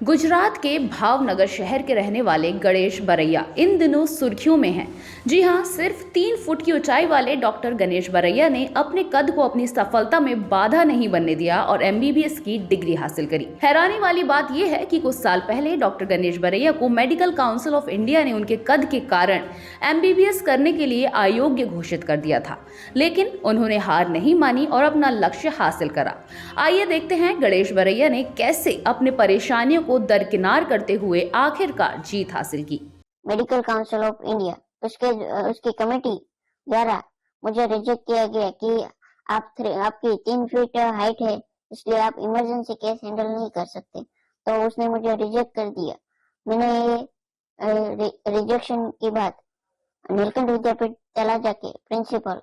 गुजरात के भावनगर शहर के रहने वाले गणेश बरैया इन दिनों सुर्खियों में हैं। जी हां, सिर्फ 3 फुट की ऊंचाई वाले डॉक्टर गणेश बरैया ने अपने कद को अपनी सफलता में बाधा नहीं बनने दिया और एमबीबीएस की डिग्री हासिल करी। हैरानी वाली बात यह है कि कुछ साल पहले डॉक्टर गणेश बरैया को मेडिकल काउंसिल ऑफ इंडिया ने उनके कद के कारण एमबीबीएस करने के लिए अयोग्य घोषित कर दिया था, लेकिन उन्होंने हार नहीं मानी और अपना लक्ष्य हासिल करा। आइए देखते हैं गणेश बरैया ने कैसे अपने परेशानियों को दरकिनार करते हुए आखिरकार जीत हासिल की। मेडिकल काउंसिल ऑफ इंडिया उसकी कमेटी द्वारा मुझे रिजेक्ट किया गया कि आपकी 3 फीट हाइट है, इसलिए आप इमरजेंसी केस हैंडल नहीं कर सकते। तो उसने मुझे रिजेक्ट कर दिया। मैंने ये रिजेक्शन की बात नीलकंठ विद्यापीठ तलाजा के प्रिंसिपल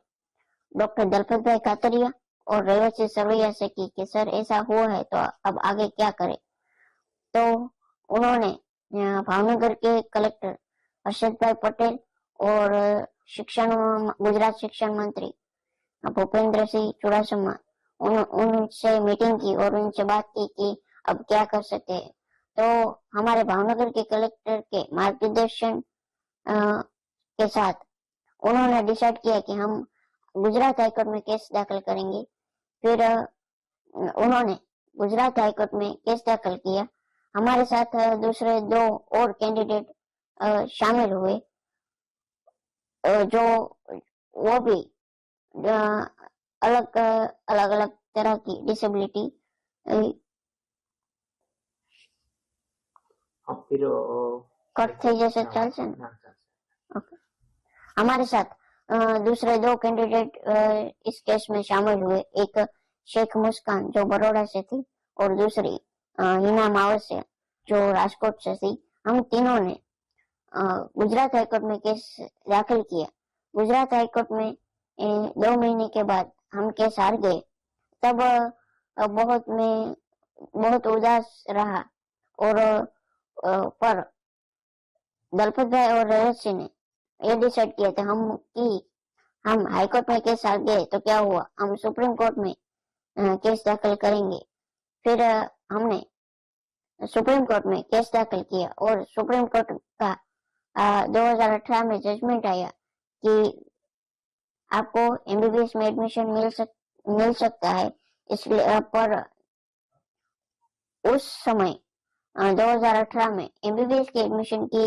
डॉक्टर दलपत भाई कातरिया और रेवती सरवैया से की कि सर ऐसा हुआ है तो अब आगे क्या करें। तो उन्होंने भावनगर के कलेक्टर हर्षद भाई पटेल और गुजरात शिक्षण मंत्री भूपेंद्र सिंह चुड़ासमा उनसे मीटिंग की और उनसे बात की कि अब क्या कर सकते हैं। तो हमारे भावनगर के कलेक्टर के मार्गदर्शन के साथ उन्होंने डिसाइड किया कि हम गुजरात हाईकोर्ट में केस दाखिल करेंगे। फिर उन्होंने गुजरात हाईकोर्ट में केस दाखिल किया। हमारे साथ दूसरे 2 और कैंडिडेट शामिल हुए, जो वो भी अलग अलग तरह की डिसेबिलिटी। फिर कट થઈ જશે ચાલશે ને? ओके। हमारे साथ दूसरे 2 कैंडिडेट इस केस में शामिल हुए। एक शेख मुस्कान जो बड़ौदा से थी और दूसरी हिना मावसिया जो राजकोट से थी। हम तीनों ने गुजरात हाईकोर्ट में केस दाखिल किया। गुजरात हाईकोर्ट में 2 महीने के बाद हम केस हार गए। तब बहुत उदास रहा और पर दलपत भाई और रजत सिंह ने ये डिसाइड किया था हम हाईकोर्ट में केस हार गए तो क्या हुआ, हम सुप्रीम कोर्ट में केस दाखिल करेंगे। फिर हमने सुप्रीम कोर्ट में केस दाखिल किया और सुप्रीम कोर्ट का 2018 में जजमेंट आया कि आपको एमबीबीएस में एडमिशन मिल सकता है। इसलिए पर उस समय 2018 में एमबीबीएस के एडमिशन की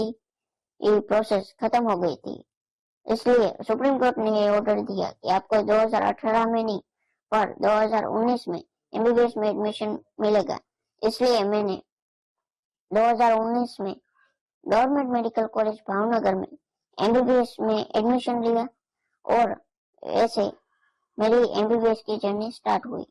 प्रोसेस खत्म हो गई थी। इसलिए सुप्रीम कोर्ट ने ये ऑर्डर दिया कि आपको 2018 में नहीं पर 2019 में एमबीबीएस में एडमिशन मिलेगा। इसलिए मैंने 2019 में गवर्नमेंट मेडिकल कॉलेज भावनगर में एमबीबीएस में एडमिशन लिया और ऐसे मेरी एमबीबीएस की जर्नी स्टार्ट हुई।